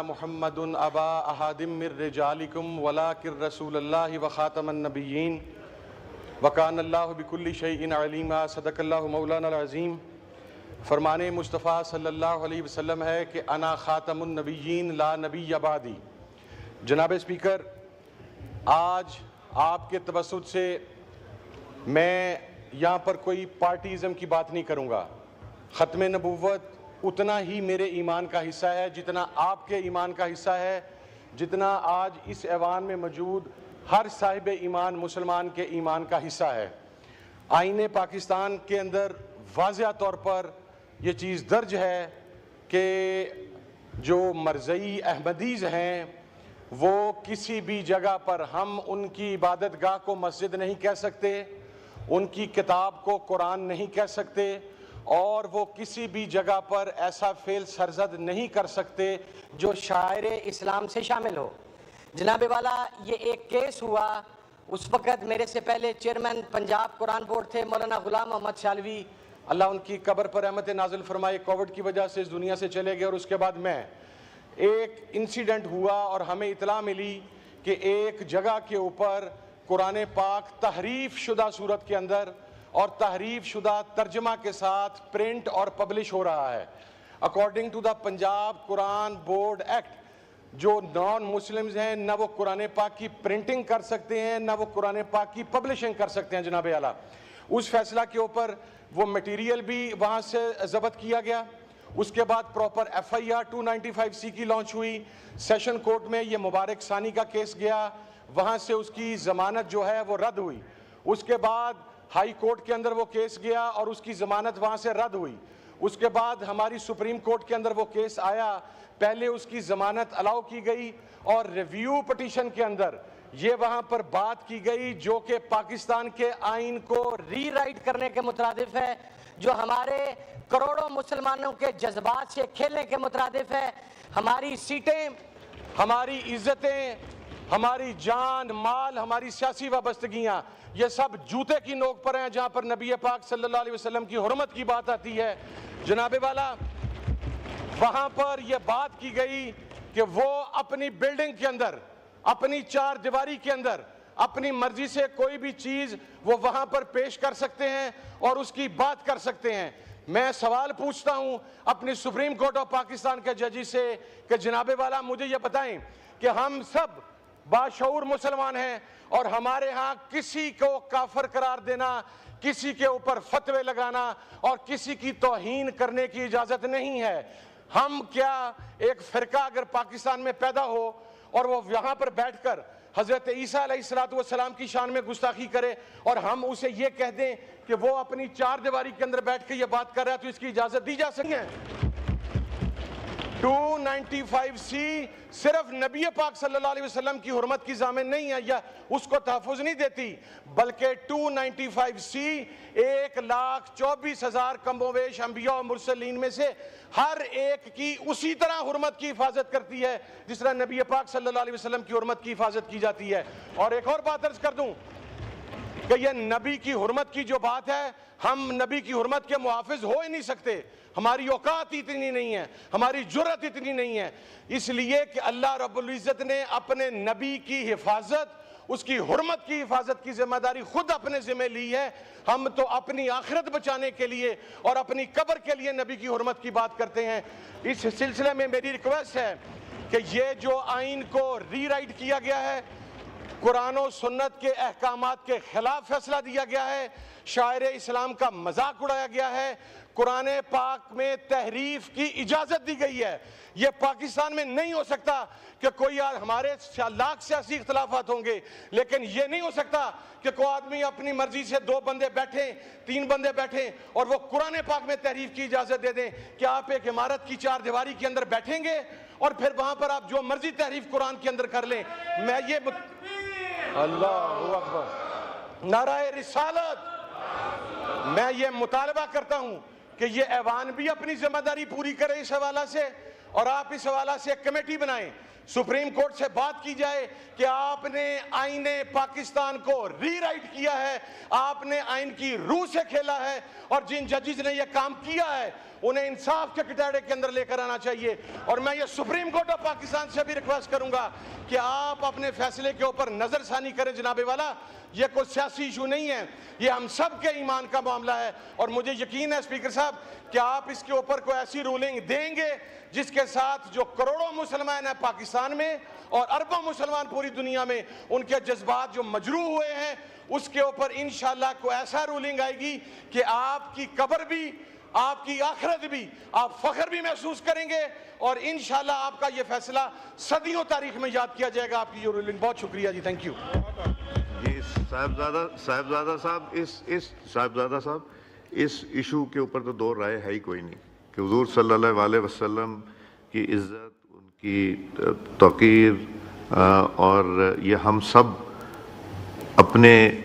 मुहम्मदुन अबा अहादिम मिर रिजालिकुम वलाकिर रसूलुल्लाहि व खातमन नबिय्यीन व कानल्लाहु बिकुल्लि शैइन अलीमा। सदकल्लाहु मौलाना अज़ीम। फरमाने मुस्तफ़ा सल्लल्लाहु अलैहि वसल्लम है कि अना खातमुन नबिय्यीन ला नबी बादी। जनाब स्पीकर, आज आपके तवस्सुत से मैं यहाँ पर कोई पार्टीज़म की बात नहीं करूँगा। ख़त्म नबूव्वत उतना ही मेरे ईमान का हिस्सा है जितना आपके ईमान का हिस्सा है, जितना आज इस ऐवान में मौजूद हर साहिब ईमान मुसलमान के ईमान का हिस्सा है। आईने पाकिस्तान के अंदर वाज़िह तौर पर यह चीज़ दर्ज है कि जो मरज़ई अहमदीज़ हैं वो किसी भी जगह पर हम उनकी इबादत गाह को मस्जिद नहीं कह सकते, उनकी किताब को कुरान नहीं कह सकते, और वो किसी भी जगह पर ऐसा फेल सरजद नहीं कर सकते जो शायर इस्लाम से शामिल हो। जनाब वाला, ये एक केस हुआ, उस वक़्त मेरे से पहले चेयरमैन पंजाब कुरान बोर्ड थे मौलाना गुलाम मोहम्मद शालवी, अल्लाह उनकी कब्र पर रहमत नाज़िल फरमाए, कोविड की वजह से इस दुनिया से चले गए। और उसके बाद एक इंसिडेंट हुआ और हमें इतला मिली कि एक जगह के ऊपर कुरान पाक तहरीफ शुदा सूरत के अंदर और तहरीफ शुदा तर्जमा के साथ प्रिंट और पब्लिश हो रहा है। According to the Punjab Quran board act, जो नॉन मुस्लिम्स हैं न वो कुरान पाक की प्रिंटिंग कर सकते हैं न वो कुरान पाक की पब्लिशिंग कर सकते हैं। जनाब आला, उस फैसला के ऊपर वो मटेरियल भी वहाँ से जब्त किया गया। उसके बाद प्रॉपर FIR 295C की लॉन्च हुई। सेशन कोर्ट में ये मुबारक सानी का केस गया, वहाँ से उसकी ज़मानत जो है वो रद्द हुई। उसके बाद हाई कोर्ट के अंदर वो केस गया और उसकी ज़मानत वहाँ से रद्द हुई। उसके बाद हमारी सुप्रीम कोर्ट के अंदर वो केस आया, पहले उसकी ज़मानत अलाउ की गई और रिव्यू पिटीशन के अंदर ये वहाँ पर बात की गई जो कि पाकिस्तान के आइन को रीराइट करने के मुतरादिफ है, जो हमारे करोड़ों मुसलमानों के जज्बात से खेलने के मुतरादिफ है। हमारी सीटें, हमारी इज्जतें, हमारी जान माल, हमारी सियासी वाबस्तगियाँ, ये सब जूते की नोक पर हैं जहाँ पर नबी पाक सल्लल्लाहु अलैहि वसल्लम की हुर्मत की बात आती है। जनाबे वाला, वहाँ पर यह बात की गई कि वो अपनी बिल्डिंग के अंदर, अपनी चार दीवारी के अंदर अपनी मर्जी से कोई भी चीज़ वो वहाँ पर पेश कर सकते हैं और उसकी बात कर सकते हैं। मैं सवाल पूछता हूँ अपनी सुप्रीम कोर्ट ऑफ पाकिस्तान के जजी से कि जनाबे वाला मुझे ये बताएं कि हम सब बाशऊर मुसलमान हैं और हमारे यहाँ किसी को काफिर करार देना, किसी के ऊपर फतवे लगाना और किसी की तौहीन करने की इजाज़त नहीं है। हम क्या एक फ़िरका अगर पाकिस्तान में पैदा हो और वो यहाँ पर बैठकर हज़रत ईसा अलैहिस्सलातु वस्सलाम की शान में गुस्ताखी करे और हम उसे ये कह दें कि वो अपनी चार दीवारी के अंदर बैठ के ये बात कर रहा है, तो इसकी इजाज़त दी जा सके? 295C सिर्फ नबी पाक सल्लल्लाहु अलैहि वसल्लम की हुर्मत की ज़ामिन नहीं है या उसको तहफ़्फ़ुज़ नहीं देती, बल्कि 295C 1,24,000 कमोवेश अंबिया और मुरसलीन में से हर एक की उसी तरह हुर्मत की हिफाजत करती है जिस तरह नबी पाक सल्लल्लाहु अलैहि वसल्लम की हुर्मत की हिफाजत की जाती है। और एक और बात अर्ज कर दूं कि यह नबी की हुर्मत की जो बात है, हम नबी की हुर्मत के मुहाफिज हो ही नहीं सकते। हमारी औकात इतनी नहीं है, हमारी जुर्रत इतनी नहीं है, इसलिए कि अल्लाह रब्बुल इज़्ज़त ने अपने नबी की हिफाजत, उसकी हुर्मत की हिफाजत की जिम्मेदारी खुद अपने ज़िम्मे ली है। हम तो अपनी आखिरत बचाने के लिए और अपनी कब्र के लिए नबी की हुर्मत की बात करते हैं। इस सिलसिले में मेरी रिक्वेस्ट है कि ये जो आइन को रीराइट किया गया है, कुरान और सुन्नत के अहकामात के खिलाफ फैसला दिया गया है, शायर इस्लाम का मजाक उड़ाया गया है, कुरान पाक में तहरीफ की इजाज़त दी गई है। ये पाकिस्तान में नहीं हो सकता कि कोई हमारे लाख सियासी इख्तलाफात होंगे, लेकिन ये नहीं हो सकता कि कोई आदमी अपनी मर्जी से 2 बंदे बैठे, 3 बंदे बैठे और वो कुरान पाक में तहरीफ की इजाज़त दे दें कि आप एक इमारत की चार दीवारी के अंदर बैठेंगे और फिर वहाँ पर आप जो मर्जी तहरीफ कुरान के अंदर कर लें। मैं ये अल्लाहु अकबर, नाराए रिसालत, मैं ये मुतालबा करता हूँ कि ये ऐवान भी अपनी जिम्मेदारी पूरी करे इस हवाला से और आप इस हवाला से एक कमेटी बनाएं, सुप्रीम कोर्ट से बात की जाए कि आपने आईन पाकिस्तान को रीराइट किया है, आपने आइन की रूह से खेला है और जिन जजेस ने यह काम किया है उन्हें इंसाफ के कटहरे के अंदर लेकर आना चाहिए। और मैं ये सुप्रीम कोर्ट ऑफ पाकिस्तान से भी रिक्वेस्ट करूंगा कि आप अपने फैसले के ऊपर नजरसानी करें जनाबे वाला। ये कोई सियासी इशू नहीं है, ये हम सब के ईमान का मामला है। और मुझे यकीन है स्पीकर साहब कि आप इसके ऊपर कोई ऐसी रूलिंग देंगे जिसके साथ जो करोड़ों मुसलमान हैं पाकिस्तान में और अरबों मुसलमान पूरी दुनिया में, उनके जज्बात जो मजरूह हुए हैं, उसके ऊपर इंशाल्लाह कोई ऐसा रूलिंग आएगी कि आपकी कब्र भी, आपकी आखिरत भी, आप फख्र भी महसूस करेंगे और इंशाल्लाह आपका ये फैसला सदियों तारीख में याद किया जाएगा। आपकी ये रूलिंग, बहुत शुक्रिया जी, थैंक यू। जी साहबजादा साहब, इस इशू के ऊपर तो दो राय है ही कोई नहीं कि हुजूर सल्लल्लाहु अलैहि वसल्लम की इज़्ज़त, उनकी तौक़ीर और ये हम सब अपने